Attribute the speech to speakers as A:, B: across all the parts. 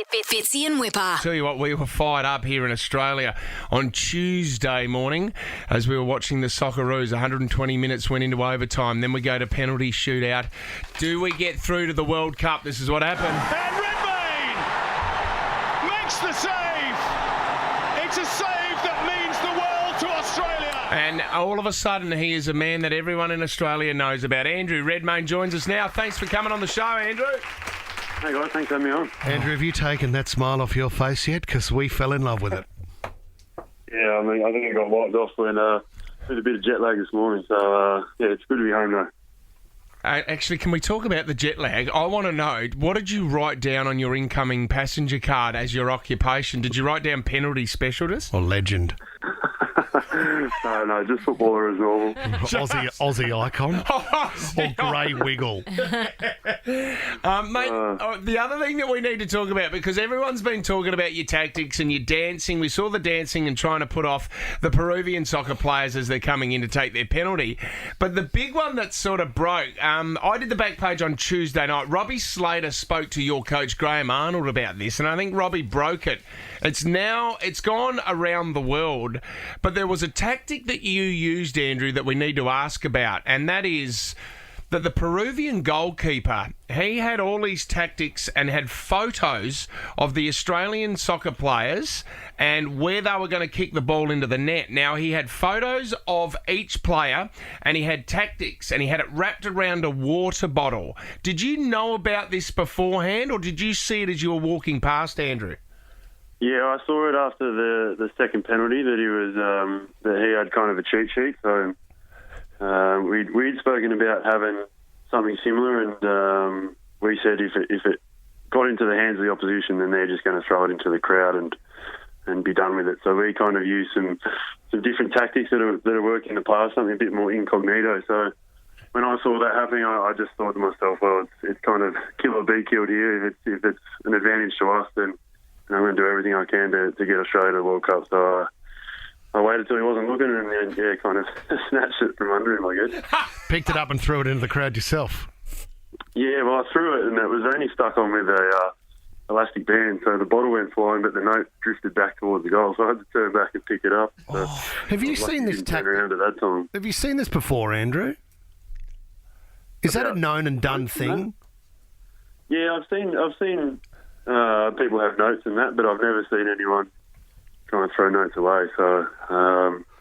A: Fitzy and Wippa.
B: Tell you what, we were fired up here in Australia on Tuesday morning as we were watching the Socceroos. 120 minutes went into overtime. Then we go to penalty shootout. Do we get through to the World Cup? This is what happened.
C: And Redmayne makes the save. It's a save that means the world to Australia.
B: And all of a sudden, he is a man that everyone in Australia knows about. Andrew Redmayne joins us now. Thanks for coming on the show, Andrew.
D: Hey guys, thanks for having me on.
E: Andrew, have you taken that smile off your face yet? Because we fell in love with it.
D: Yeah, I think I got wiped off when with a bit of jet lag this morning. So yeah, it's good to be home though.
B: Actually, can we talk about the jet lag? I want to know, what did you write down on your incoming passenger card as your occupation? Did you write down penalty specialist?
E: Or legend?
D: No, just footballer as normal.
E: Aussie icon? Or grey wiggle?
B: Mate, the other thing that we need to talk about, because everyone's been talking about your tactics and your dancing. We saw the dancing and trying to put off the Peruvian soccer players as they're coming in to take their penalty. But the big one that sort of broke, I did the back page on Tuesday night. Robbie Slater spoke to your coach, Graham Arnold, about this, and I think Robbie broke it. It's gone around the world, but there was a tactic that you used, Andrew, that we need to ask about, and that is that the Peruvian goalkeeper, he had all these tactics and had photos of the Australian soccer players and where they were going to kick the ball into the net. Now, he had photos of each player and he had tactics and he had it wrapped around a water bottle. Did you know about this beforehand, or did you see it as you were walking past, Andrew?
D: Yeah, I saw it after the second penalty that he had kind of a cheat sheet. So we'd spoken about having something similar, and we said if it got into the hands of the opposition, then they're just going to throw it into the crowd and be done with it. So we kind of used some different tactics that are working in the past, something a bit more incognito. So when I saw that happening, I just thought to myself, well, it's kind of kill or be killed here. If it's an advantage to us, then I'm going to do everything I can to get Australia to the World Cup. So I waited till he wasn't looking and then, kind of snatched it from under him, I guess.
E: Picked it up and threw it into the crowd yourself.
D: Yeah, well, I threw it and it was only stuck on with a elastic band. So the bottle went flying, but the note drifted back towards the goal. So I had to turn back and pick it up. So
E: Have you seen this
D: around at that time?
E: Have you seen this before, Andrew? Is that a known and done thing?
D: Yeah, I've seen people have notes and that, but I've never seen anyone try and throw notes away. So,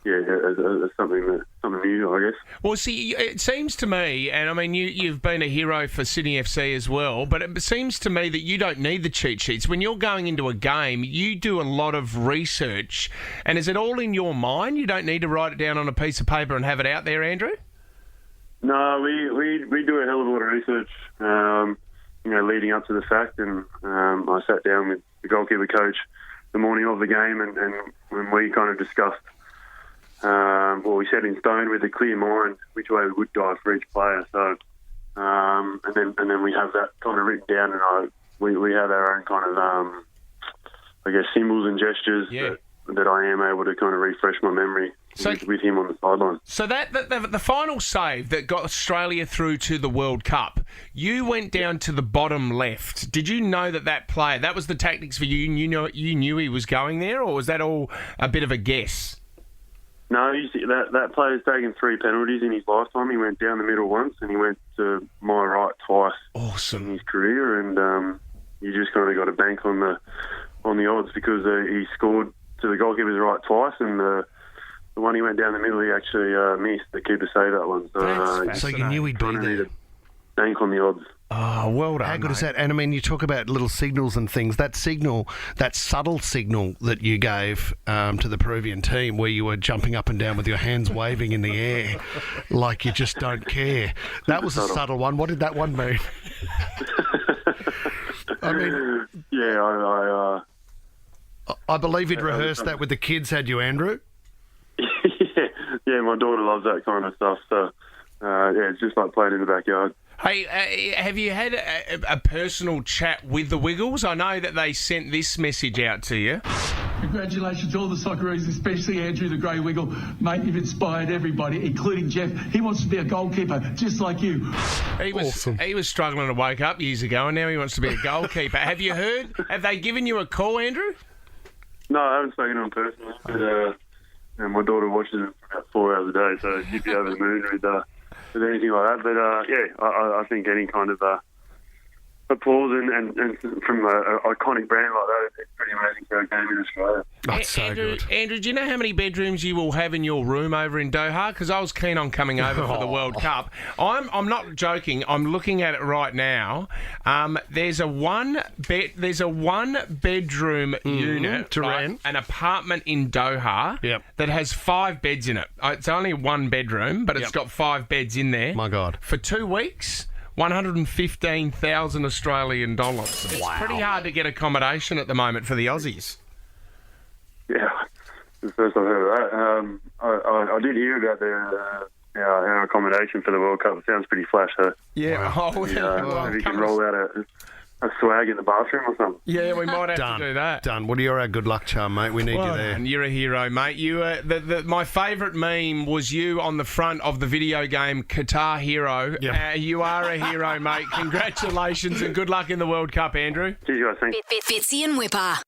D: it's something new, I guess.
B: Well, see, it seems to me, and I mean, you've been a hero for Sydney FC as well, but it seems to me that you don't need the cheat sheets. When you're going into a game, you do a lot of research, and is it all in your mind? You don't need to write it down on a piece of paper and have it out there, Andrew?
D: No, we do a hell of a lot of research, leading up to the fact, and I sat down with the goalkeeper coach the morning of the game, and when we kind of discussed, we set in stone with a clear mind which way we would dive for each player. So, and then we have that kind of written down, and we have our own kind of, symbols and gestures that I am able to kind of refresh my memory with him on the sideline. So
B: the final save that got Australia through to the World Cup, you went down to the bottom left. Did you know that player, that was the tactics for you? You knew he was going there, or was that all a bit of a guess?
D: No, you see, that player's taken 3 penalties in his lifetime. He went down the middle once, and he went to my right twice.
B: Awesome.
D: In his career, and you just kind of got to bank on the odds, because he scored to the goalkeeper's right twice, and the one he went down the middle, he actually missed. The keeper saved that one.
E: So you knew he'd be there.
D: Bank on the odds.
B: Oh, well done.
E: How good is that? And I mean, you talk about little signals and things. That signal, that subtle signal that you gave to the Peruvian team, where you were jumping up and down with your hands waving in the air like you just don't care. That was a subtle one. What did that one mean? I mean,
D: yeah,
E: I believe you'd rehearsed that with the kids, had you, Andrew?
D: Yeah, my daughter loves that kind of stuff. So, it's just like playing in the backyard.
B: Hey, have you had a personal chat with the Wiggles? I know that they sent this message out to you.
A: Congratulations to all the Socceroos, especially Andrew the Grey Wiggle. Mate, you've inspired everybody, including Jeff. He wants to be a goalkeeper, just like you.
B: He was struggling to wake up years ago, and now he wants to be a goalkeeper. Have you heard? Have they given you a call, Andrew?
D: No, I haven't spoken to him personally. But, my daughter watches him for about 4 hours a day, so she'd be over the moon with anything like that. But, I think any kind of applause and from an iconic brand like that, it's pretty amazing for a game in Australia.
E: That's so good.
B: Andrew, do you know how many bedrooms you will have in your room over in Doha? Because I was keen on coming over for the World Cup. I'm not joking. I'm looking at it right now. There's a one bedroom unit
E: to
B: right,
E: rent.
B: an apartment in Doha that has 5 beds in it. It's only 1 bedroom, but it's got 5 beds in there.
E: My God.
B: For 2 weeks. 115,000 Australian dollars. It's pretty hard to get accommodation at the moment for the Aussies.
D: Yeah, it's the first I've heard of that. I did hear about our accommodation for the World Cup. It sounds pretty flash, though.
B: Yeah.
D: Maybe you can roll out a swag in the bathroom or something.
B: Yeah, we might have to do that.
E: Done. Well, you're our good luck charm, mate. We need you there.
B: And you're a hero, mate. You, my favourite meme was you on the front of the video game Qatar Hero.
E: Yep.
B: You are a hero, mate. Congratulations and good luck in the World Cup, Andrew.
D: Cheers, guys. Thanks.
F: Fitzy and Wippa.